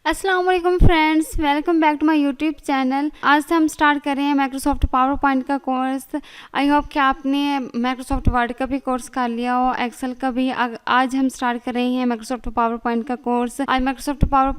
अस्सलाम वालेकुम friends, welcome back to my YouTube channel. आज से हम स्टार्ट कर रहे हैं माइक्रोसॉफ्ट पावर पॉइंट का कोर्स। आई होप कि आपने माइक्रोसॉफ्ट वर्ड का भी कोर्स कर लिया हो, एक्सेल का भी। आज हम स्टार्ट कर रहे हैं माइक्रोसॉफ्ट पावर पॉइंट का कोर्स। आज माइक्रोसॉफ्ट पावर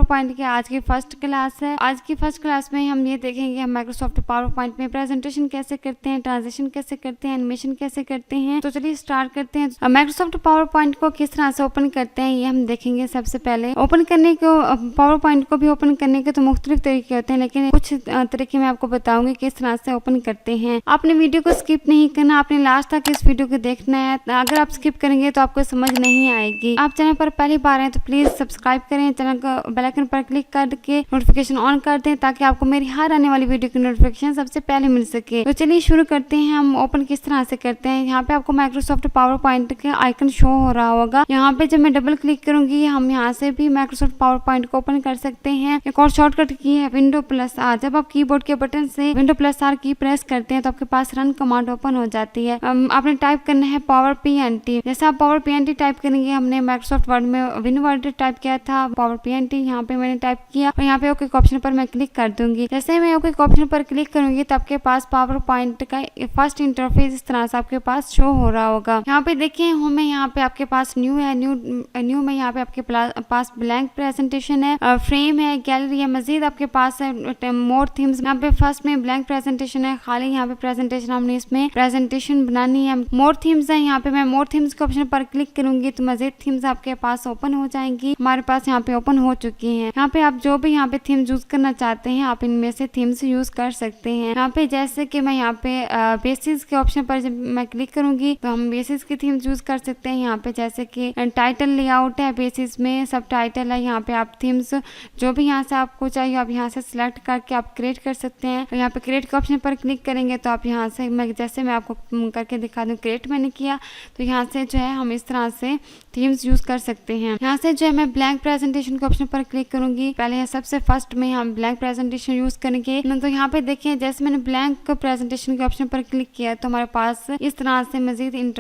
पॉइंट की आज की फर्स्ट क्लास है। आज की फर्स्ट क्लास में हम ये देखेंगे हम माइक्रोसॉफ्ट पावर पॉइंट में प्रेजेंटेशन कैसे करते हैं, ट्रांजेक्शन कैसे करते हैं, एनिमेशन कैसे करते हैं। तो चलिए स्टार्ट करते हैं। माइक्रोसॉफ्ट पावर पॉइंट को किस तरह से ओपन करते हैं ये हम देखेंगे। सबसे पहले ओपन करने को पावर पॉइंट को भी ओपन करने के तो मुख्तलिफ तरीके होते हैं, लेकिन कुछ तरीके मैं आपको बताऊंगी किस तरह से ओपन करते हैं। आपने वीडियो को स्किप नहीं करना, आपने लास्ट तक इस वीडियो को देखना है। अगर आप स्किप करेंगे तो आपको समझ नहीं आएगी। आप चैनल पर पहली बार हैं तो प्लीज सब्सक्राइब करें, चैनल को बेल आइकन पर क्लिक करके नोटिफिकेशन ऑन कर दें ताकि आपको मेरी हर आने वाली वीडियो की नोटिफिकेशन सबसे पहले मिल सके। तो चलिए शुरू करते हैं। हम ओपन किस तरह से करते हैं। यहाँ पे आपको माइक्रोसॉफ्ट पावर पॉइंट का आइकन शो हो रहा होगा। यहाँ पे जब मैं डबल क्लिक करूंगी हम यहाँ से भी माइक्रोसॉफ्ट पावर पॉइंट को ओपन कर सकते हैं। एक और शॉर्टकट की है विंडो प्लस आर। जब आप कीबोर्ड के बटन से विंडो प्लस आर की प्रेस करते हैं तो आपके पास रन कमांड ओपन हो जाती है। आपने टाइप करना है पावर पीएनटी। जैसे आप पावर पीएनटी टाइप करेंगे, हमने माइक्रोसॉफ्ट वर्ड में विन वर्ड टाइप किया था पावर पीएनटी, यहाँ पे मैंने टाइप किया और यहाँ पे ओके ऑप्शन पर मैं क्लिक कर दूंगी। जैसे मैं ओके ऑप्शन पर क्लिक करूंगी तो आपके पास पावर पॉइंट का फर्स्ट इंटरफेस इस तरह से आपके पास शो हो रहा होगा। यहाँ पे देखिए होम में यहाँ पे आपके पास न्यू है, न्यू में यहाँ पे आपके पास ब्लैंक प्रेजेंटेशन है, फ्रेम है, गैलरी है, मजीद आपके पास है मोर थीम्स। यहाँ पे फर्स्ट में ब्लैंक प्रेजेंटेशन है, खाली यहाँ पे प्रेजेंटेशन, हमने इसमें प्रेजेंटेशन बनानी है। मोर थीम्स है, यहाँ पे मैं मोर थीम्स के ऑप्शन पर क्लिक करूंगी तो मजीद थीम्स आपके पास ओपन हो जाएंगी। हमारे पास यहाँ पे ओपन हो चुकी है। यहाँ पे आप जो भी यहाँ पे थीम यूज करना चाहते हैं आप इनमें से थीम्स यूज कर सकते हैं। यहाँ पे जैसे कि मैं यहाँ पे बेसिस के ऑप्शन पर जब मैं क्लिक करूंगी तो हम बेसिस की थीम्स यूज कर सकते हैं। यहाँ पे जैसे कि टाइटल लेआउट है, बेसिस में सब टाइटल है। यहाँ पे आप थीम्स जो भी यहाँ से आपको चाहिए आप यहाँ से सिलेक्ट करके आप क्रिएट कर सकते हैं। यहाँ पे क्रिएट के ऑप्शन पर क्लिक करेंगे तो आप यहाँ से जैसे मैं आपको करके दिखा दूँ, क्रिएट मैंने किया तो यहाँ से जो है हम इस तरह से थीम्स यूज कर सकते हैं। यहाँ से जो है मैं ब्लैंक प्रेजेंटेशन के ऑप्शन पर क्लिक करूंगी। पहले सबसे फर्स्ट में हम ब्लैंक प्रेजेंटेशन यूज करेंगे। तो यहाँ पे देखिए जैसे मैंने ब्लैंक प्रेजेंटेशन के ऑप्शन पर क्लिक किया तो हमारे पास इस तरह से मजीद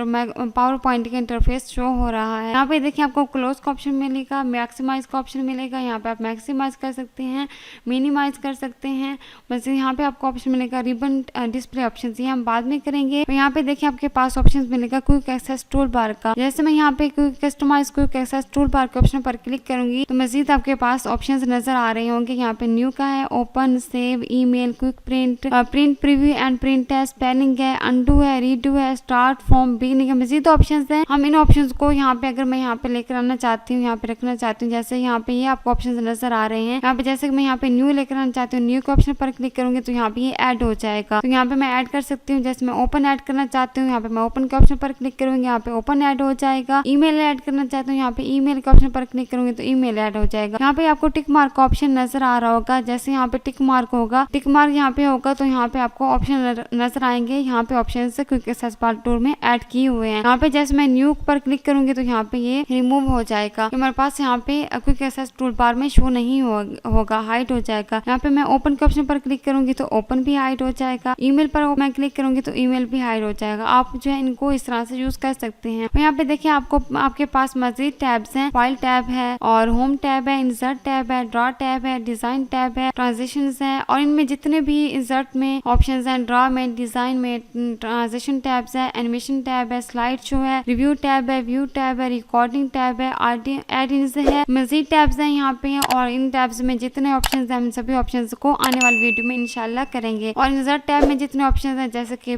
पावर पॉइंट का इंटरफेस शो हो रहा है। यहाँ पे देखिए आपको क्लोज का ऑप्शन मिलेगा, मैक्सिमाइज का ऑप्शन मिलेगा। यहाँ पे आप मैक्सिमाइज कर सकते हैं, मिनिमाइज कर सकते हैं। बस यहाँ पे आपको ऑप्शन मिलेगा रिबन डिस्प्ले ऑप्शन, ये हम बाद में करेंगे। तो यहाँ पे देखिए आपके पास ऑप्शन मिलेगा क्विक एक्सेस टूल बार का। जैसे मैं यहाँ पे customise quick access toolbar के ऑप्शन पर क्लिक करूंगी तो मजीद आपके पास ऑप्शंस नजर आ रहे होंगे। यहाँ पे न्यू का है, open, save, email, quick print, print preview and print है, स्पेलिंग है, अनडू है, रीडू है, स्टार्ट फ्रॉम बिगिनिंग है, मजीद ऑप्शंस हैं। हम इन ऑप्शंस को यहाँ पे अगर मैं यहाँ पे लेकर आना चाहती हूँ, यहाँ पे रखना चाहती हूँ, जैसे यहाँ पे ये आपको ऑप्शंस नजर आ रहे हैं। यहाँ पे जैसे मैं यहाँ पे न्यू लेकर आना चाहती हूँ, न्यू के ऑप्शन पर क्लिक करूंगी तो यहाँ पे ये ऐड हो जाएगा। तो यहाँ पे मैं ऐड कर सकती हूँ। जैसे मैं ओपन ऐड करना चाहती हूँ, यहाँ पे मैं ओपन के ऑप्शन पर क्लिक करूंगी, यहाँ पे ओपन ऐड हो जाएगा। ईमेल ऐड करना चाहती हूँ, यहाँ पे ईमेल के ऑप्शन पर क्लिक करूंगी तो ईमेल ऐड हो जाएगा। यहाँ पे आपको टिक मार्क का ऑप्शन नजर आ रहा होगा। जैसे यहाँ पे टिक मार्क होगा, टिक मार्क यहाँ पे होगा तो यहाँ पे आपको ऑप्शन नजर आएंगे। यहाँ पे ऑप्शन से क्विक एक्सेस बार टूल में ऐड किए हुए हैं। यहाँ पे जैसे मैं न्यू पर क्लिक करूंगी तो यहाँ पे ये रिमूव हो जाएगा। हमारे पास यहाँ पे क्विक एक्सेस टूल बार में शो नहीं होगा, हाइड हो जाएगा। यहाँ पे मैं ओपन के ऑप्शन पर क्लिक करूंगी तो ओपन भी हाइड हो जाएगा। ईमेल पर मैं क्लिक करूंगी तो ईमेल भी हाइड हो जाएगा। आप जो है इनको इस तरह से यूज कर सकते हैं। यहाँ पे देखिए आपको आपके पास मजीद टैब्स हैं, फाइल टैब है और होम टैब है, इंसर्ट टैब है, ड्रॉ टैब है, डिजाइन टैब है, ट्रांजिशंस है और इनमें जितने भी इंसर्ट में ऑप्शंस हैं, ड्रॉ में, डिजाइन में, ट्रांजिशन टैब्स है, एनिमेशन टैब है, स्लाइड शो है, रिव्यू टैब है, व्यू टैब है, रिकॉर्डिंग टैब है, एड-इन्स है, मजीद टैब्स हैं यहाँ पे। और इन टैब्स में जितने ऑप्शंस हैं हम सभी ऑप्शंस को आने वाली वीडियो में इंशाल्लाह करेंगे। और इंसर्ट टैब में जितने ऑप्शंस हैं जैसे कि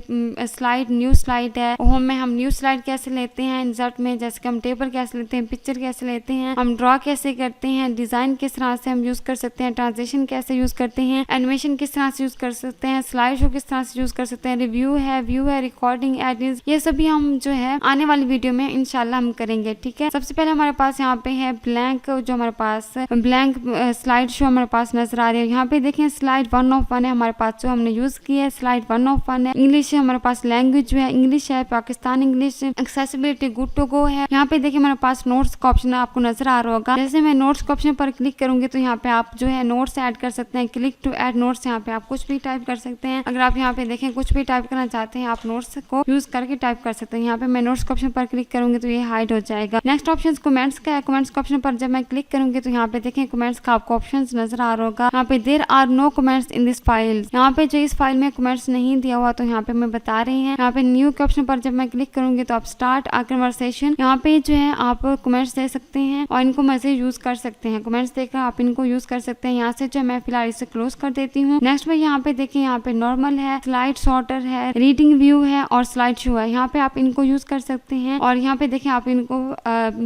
स्लाइड, न्यू स्लाइड है, होम में हम न्यू स्लाइड कैसे लेते हैं, इंसर्ट में जैसे कि हम टेबल कैसे लेते हैं, पिक्चर कैसे लेते हैं, हम ड्रॉ कैसे करते हैं, डिजाइन किस तरह से हम यूज कर सकते हैं, ट्रांजिशन कैसे यूज करते हैं, एनिमेशन किस तरह से यूज कर सकते हैं, स्लाइड शो किस तरह से यूज कर सकते हैं, रिव्यू है, व्यू है, रिकॉर्डिंग, एडिट्स, ये सभी हम जो है आने वाली वीडियो में इंशाल्लाह हम करेंगे। ठीक है, सबसे पहले हमारे पास यहाँ पे है ब्लैंक, जो हमारे पास ब्लैंक स्लाइड शो हमारे पास नजर आ रही है। यहाँ पे देखें स्लाइड 1 ऑफ 1 है हमारे पास, जो हमने यूज किया है स्लाइड 1 ऑफ 1 है। इंग्लिश है हमारे पास, लैंग्वेज जो है इंग्लिश है, Pakistan English, accessibility good to go है। यहाँ पे देखिए हमारे पास नोट्स का ऑप्शन आपको नजर आ रहा होगा। जैसे मैं नोट्स के ऑप्शन पर क्लिक करूंगी तो यहाँ पे आप जो है नोट्स ऐड कर सकते हैं। क्लिक टू ऐड नोट्स, यहाँ पे आप कुछ भी टाइप कर सकते हैं। अगर आप यहाँ पे देखें कुछ भी टाइप करना चाहते हैं आप नोट्स को यूज करके टाइप कर सकते हैं। यहाँ पे मैं नोट्स के ऑप्शन पर क्लिक करूंगी तो ये हाइड हो जाएगा। नेक्स्ट ऑप्शन कमेंट्स का है। कमेंट्स के ऑप्शन पर जब मैं क्लिक करूंगी करूंगी तो यहाँ पे देखें कमेंट्स का आपको ऑप्शन नजर आ रहा होगा। यहाँ पे there are no comments in this file, यहाँ पे जो इस फाइल में कमेंट्स नहीं दिया हुआ तो यहाँ पे मैं बता रही हैं। यहाँ पे न्यू के ऑप्शन पर जब मैं क्लिक करूंगी तो आप स्टार्ट अ कन्वर्सेशन, यहाँ पे जो है आप कमेंट्स दे सकते हैं और इनको मैसेज यूज कर सकते हैं। कमेंट्स देकर आप इनको यूज कर सकते हैं। यहाँ से जो मैं फिलहाल इसे क्लोज कर देती हूँ। नेक्स्ट में यहाँ पे देखिए यहाँ पे नॉर्मल है, स्लाइड शॉर्टर है, रीडिंग व्यू है और स्लाइड शो है। यहाँ पे आप इनको यूज कर सकते हैं और यहाँ पे देखिए आप इनको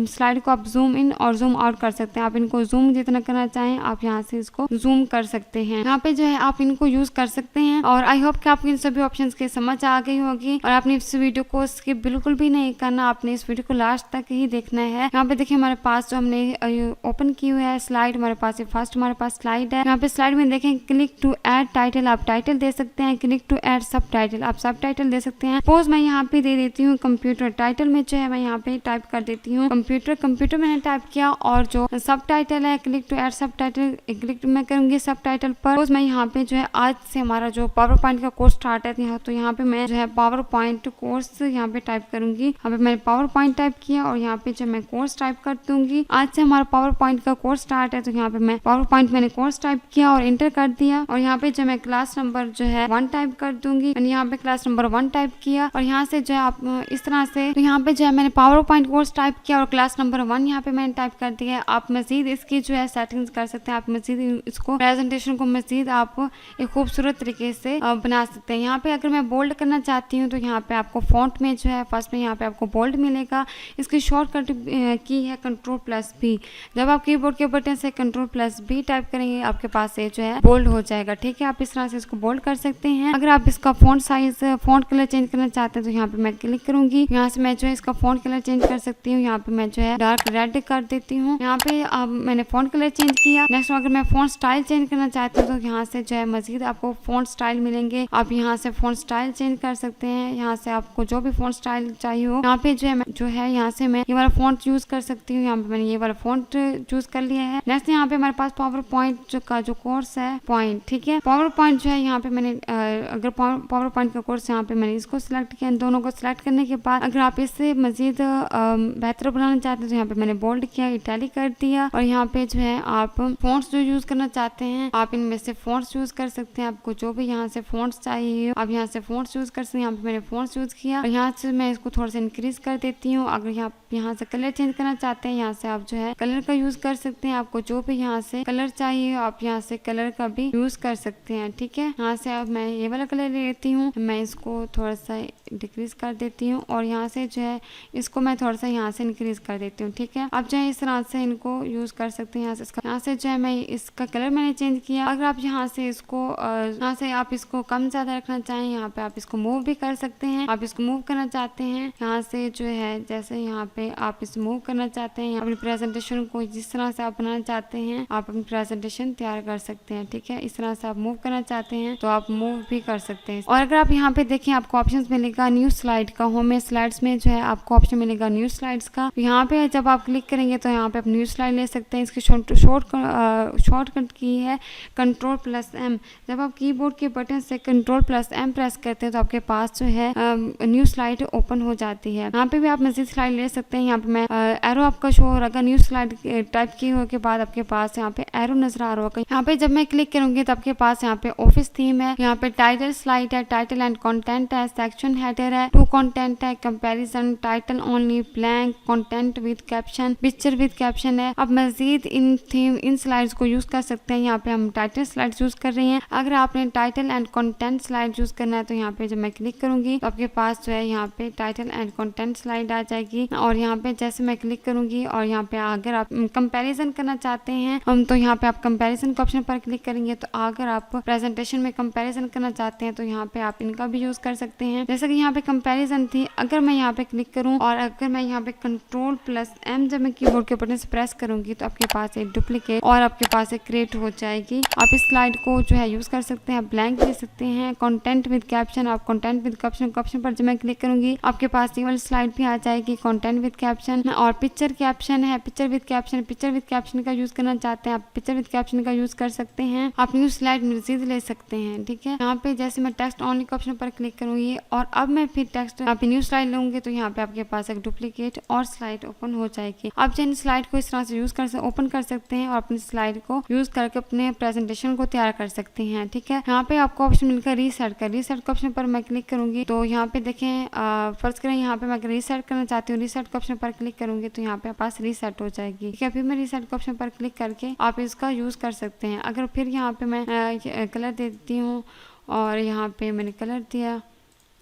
स्लाइड को आप जूम इन और जूम आउट कर सकते हैं। आप इनको जूम जितना करना चाहें आप यहाँ से इसको जूम कर सकते हैं। यहाँ पे जो है आप इनको यूज कर सकते हैं और आई होप कि आपको इन सभी ऑप्शंस की समझ आ गई होगी और आपने इस वीडियो को स्किप बिल्कुल भी नहीं करना, आपने इस वीडियो को लास्ट तक ही देखना है। यहाँ पे देखिए हमारे पास जो हमने ओपन की हुई है स्लाइड, हमारे पास फर्स्ट हमारे पास स्लाइड है। यहाँ पे स्लाइड में देखें क्लिक टू ऐड टाइटल, आप टाइटल दे सकते हैं। क्लिक टू ऐड सब टाइटल, आप सब टाइटल दे सकते हैं। सपोज मैं यहाँ पे दे देती हूँ कंप्यूटर, टाइटल में जो है मैं यहाँ पे टाइप कर देती हूँ कंप्यूटर। कंप्यूटर मैंने टाइप किया और जो सब टाइटल है क्लिक टू ऐड सब टाइटल, क्लिक मैं करूंगी सब टाइटल पर। सपोज मैं यहाँ पे जो है आज से हमारा जो पावर पॉइंट का कोर्स स्टार्ट है तो यहाँ पे मैं जो है पावर पॉइंट कोर्स यहाँ पे टाइप करूंगी। यहाँ पे मैंने पावर पॉइंट टाइप किया और यहाँ पे जो मैं कोर्स टाइप कर दूंगी। आज से हमारा पावर पॉइंट का कोर्स स्टार्ट है तो यहाँ पे मैं पावर पॉइंट मैंने कोर्स टाइप किया और इंटर कर दिया और यहाँ पे जो मैं क्लास नंबर जो है 1 टाइप कर दूंगी। मैंने यहाँ पे क्लास नंबर 1 टाइप किया और यहाँ से जो है आप इस तरह से, तो यहाँ पे जो है मैंने पावर पॉइंट कोर्स टाइप किया और क्लास नंबर 1 यहाँ पे मैंने टाइप कर दिया है। आप मजीद इसकी जो है सेटिंग्स कर सकते हैं, आप मजीद इसको प्रेजेंटेशन को मजीद आप एक खूबसूरत तरीके से बना सकते हैं। यहाँ पे अगर मैं बोल्ड करना चाहती हूँ तो यहाँ पे आपको फॉन्ट में जो है फर्स्ट में यहाँ पे आपको बोल्ड मिलेगा। इसकी शॉर्टकट की है Ctrl+B। जब आप कीबोर्ड के बटन से Ctrl+B टाइप करेंगे आपके पास से जो है बोल्ड हो जाएगा। ठीक है, आप इस तरह से इसको बोल्ड कर सकते हैं। अगर आप इसका font size font colour change करना चाहते हैं तो यहाँ पे मैं क्लिक करूंगी। यहाँ से मैं जो है इसका फॉन्ट कलर चेंज कर सकती हूँ। यहाँ पे मैं जो है डार्क रेड कर देती हूँ। यहाँ पे मैंने फॉन्ट कलर चेंज किया। नेक्स्ट अगर मैं फॉन्ट स्टाइल चेंज करना चाहती हूँ तो यहाँ से जो है मजीद आपको फॉन्ट स्टाइल मिलेंगे। आप यहाँ से फॉन्ट स्टाइल चेंज कर सकते हैं। यहाँ से आपको जो भी फॉन्ट स्टाइल चाहिए हो यहाँ पे जो है यहाँ से मैं ये वाला फॉन्ट यूज कर सकती हूँ। यहाँ पे मैंने ये वाला फॉन्ट चूज कर लिया है। नेक्स्ट यहाँ पे हमारे पास पावर पॉइंट का जो कोर्स है पॉइंट, ठीक है, पावर पॉइंट जो है यहाँ पे मैंने अगर पावर पॉइंट का कोर्स यहाँ पे मैंने इसको सिलेक्ट किया। इन दोनों को सिलेक्ट करने के बाद अगर आप इससे मजीद बेहतर बनाना चाहते हैं तो यहाँ पे मैंने बोल्ड किया, इटैलिक कर दिया और यहाँ पे जो है आप फॉन्ट्स जो यूज करना चाहते हैं आप इनमें से फॉन्ट्स यूज कर सकते हैं। आपको जो भी यहाँ से फॉन्ट्स चाहिए आप यहाँ से फॉन्ट्स यूज कर सकते हैं। यहाँ पे मैंने फॉन्ट्स यूज किया और यहाँ से मैं इसको थोड़ा सा इंक्रीज कर देती हूँ। अगर यहाँ से कलर चेंज करना चाहते हैं यहाँ से आप जो है कलर का यूज कर सकते हैं। आपको जो भी यहाँ से कलर चाहिए आप यहाँ से कलर का भी यूज कर सकते हैं। ठीक है, यहाँ से अब मैं ये वाला कलर ले लेती हूँ, मैं इसको थोड़ा सा डिक्रीज कर देती हूँ और यहाँ से जो है इसको मैं थोड़ा सा यहाँ से इंक्रीज कर देती हूँ। ठीक है, आप जो है इस तरह से इनको यूज कर सकते हैं। यहाँ से जो है मैं इसका कलर मैंने चेंज किया। अगर आप यहाँ से इसको यहाँ से आप इसको कम ज्यादा रखना चाहें यहाँ पे आप इसको मूव भी कर सकते हैं। आप इसको मूव करना चाहते हैं यहाँ से जो है जैसे यहाँ पे आप इसे मूव करना चाहते हैं अपनी प्रेजेंटेशन को जिस तरह से आप बनाना चाहते हैं आप अपनी प्रेजेंटेशन तैयार कर सकते हैं। ठीक है, इस तरह से आप मूव करना चाहते हैं तो आप मूव भी कर सकते हैं। और अगर आप यहाँ पे देखें आपको ऑप्शन मिलेगा न्यू स्लाइड का। होम में स्लाइड्स में जो है आपको ऑप्शन मिलेगा न्यू स्लाइड्स का। यहाँ पे जब आप क्लिक करेंगे तो यहाँ पे आप न्यू स्लाइड ले सकते हैं। इसकी शॉर्टकट की है Ctrl+M। जब आप कीबोर्ड के बटन से Ctrl+M प्रेस करते हैं तो आपके पास जो है न्यू स्लाइड ओपन हो जाती है। यहाँ पे भी आप मजीद स्लाइड ले सकते हैं। यहाँ पे मैं एरो आपका शो हो रहा है। न्यू स्लाइड टाइप किए हुए के बाद आपके पास यहाँ पे एरो नजर आ रहा होगा। यहाँ पे जब मैं क्लिक करूंगी तो आपके पास यहाँ पे ऑफिस थीम है, यहाँ पे टाइटल स्लाइड है, टाइटल एंड कंटेंट है, सेक्शन हेडर है, टू कंटेंट है, comparison, title only, blank, content with caption, picture with caption है। अब मजीद इन स्लाइड्स को यूज कर सकते हैं। यहाँ पे हम टाइटल स्लाइड्स यूज कर रहे हैं। अगर आपने title and content slide use करना है तो यहाँ पे जब मैं क्लिक करूंगी तो आपके पास जो है यहाँ पे टाइटल एंड कंटेंट स्लाइड आ जाएगी और यहाँ पे जैसे मैं क्लिक करूंगी और यहाँ पे अगर आप कंपैरिजन करना चाहते हैं तो यहाँ पे आप कंपैरिजन के ऑप्शन पर क्लिक करेंगे तो अगर आप प्रेजेंटेशन में कंपैरिजन करना चाहते हैं तो यहाँ पे आप इनका भी यूज कर सकते हैं। जैसे कि यहाँ पे कंपैरिजन थी, अगर मैं यहाँ पे क्लिक करूँ और अगर मैं यहाँ पे Ctrl+M जब मैं कीबोर्ड के बटन से प्रेस करूंगी तो आपके पास एक डुप्लीकेट और आपके पास एक क्रिएट हो जाएगी। आप इस स्लाइड को जो है यूज कर सकते हैं, ब्लैंक ले सकते हैं। कंटेंट विद कैप्शन, आप कंटेंट विद कैप्शन पर जब मैं क्लिक करूंगी आपके पास ये वाली स्लाइड भी आ जाएगी कंटेंट विद विद कैप्शन और पिक्चर कैप्शन है, picture with caption. Picture with caption का यूज करना चाहते हैं आप पिक्चर विद कैप्शन का यूज कर सकते हैं। आप न्यू स्लाइड मजीद ले सकते हैं, ठीक है। यहाँ पे जैसे मैं टेक्स्ट ओनली के ऑप्शन पर क्लिक करूंगी और अब मैं फिर टेक्स्ट यहाँ पे न्यू स्लाइड लूंगी तो यहाँ पे आपके पास एक डुप्लीकेट और स्लाइड ओपन हो जाएगी। आप चाहे स्लाइड को इस तरह से यूज कर ओपन कर सकते हैं और अपनी स्लाइड को यूज करके अपने प्रेजेंटेशन को तैयार कर सकते हैं, ठीक है। यहाँ पे आपको ऑप्शन मिलकर रीसेट का, रीसेट के ऑप्शन पर मैं क्लिक करूंगी तो यहाँ पे देखें फर्स्ट करें यहाँ पे मैं रीसेट करना चाहती हूँ, रीसेट के ऑप्शन पर क्लिक करूंगी तो यहाँ पे पास रीसेट हो जाएगी, ठीक है। फिर मैं रीसेट के ऑप्शन पर क्लिक करके आप इसका यूज कर सकते हैं। अगर फिर यहाँ पे मैं कलर दे देती हूँ और यहाँ पे मैंने कलर दिया,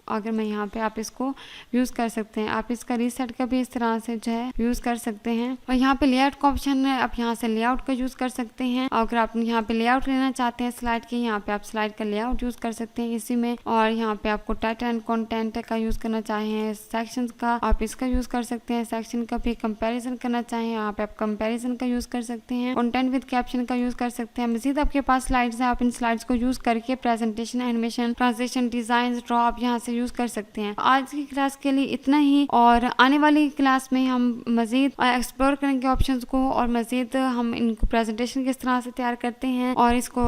अगर मैं यहाँ पे आप इसको यूज़ कर सकते हैं। आप इसका रीसेट का भी इस तरह से जो है यूज़ कर सकते हैं। और यहाँ पे लेआउट का ऑप्शन है, आप यहाँ से लेआउट का यूज़ कर सकते हैं। अगर आप यहाँ पे लेआउट लेना चाहते हैं स्लाइड के, यहाँ पे आप स्लाइड का लेआउट यूज़ कर सकते हैं इसी में। और यहाँ पे आपको टाइटल एंड कंटेंट का यूज़ करना चाहें सेक्शन का, आप इसका यूज़ कर सकते हैं। सेक्शन का भी कंपेरिजन करना चाहें, यहाँ पे आप कंपेरिजन का यूज़ कर सकते हैं। कंटेंट विद कैप्शन का यूज़ कर सकते हैं। मजीद आपके पास स्लाइड्स है, आप इन स्लाइड्स को यूज़ करके presentation, animation, translation, design, draw आप यहाँ से यूज़ कर सकते हैं। आज की क्लास के लिए इतना ही और आने वाली क्लास में हम मजीद एक्सप्लोर करेंगे ऑप्शंस को और मजीद हम इनको प्रेजेंटेशन किस तरह से तैयार करते हैं और इसको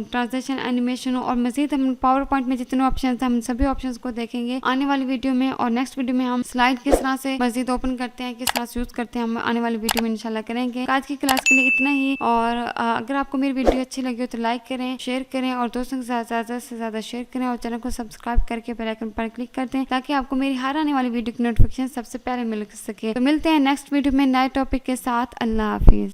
ट्रांसलेशन, एनिमेशन और मजीद हम पावर पॉइंट में जितने ऑप्शन हैं हम सभी ऑप्शंस को देखेंगे आने वाली वीडियो में। और नेक्स्ट वीडियो में हम स्लाइड किस तरह से मजीद ओपन करते हैं, किस तरह से यूज करते हैं, हम आने वाली वीडियो में इंशाल्लाह करेंगे। आज की क्लास के लिए इतना ही और अगर आपको मेरी वीडियो अच्छी लगी हो तो लाइक करें, शेयर करें और दोस्तों के साथ ज़्यादा से ज़्यादा शेयर करें और चैनल को सब्सक्राइब करके बेल आइकन पर क्लिक कर दें ताकि आपको मेरी हर आने वाली वीडियो की नोटिफिकेशन सबसे पहले मिल सके। तो मिलते हैं नेक्स्ट वीडियो में नए टॉपिक के साथ। अल्लाह हाफिज।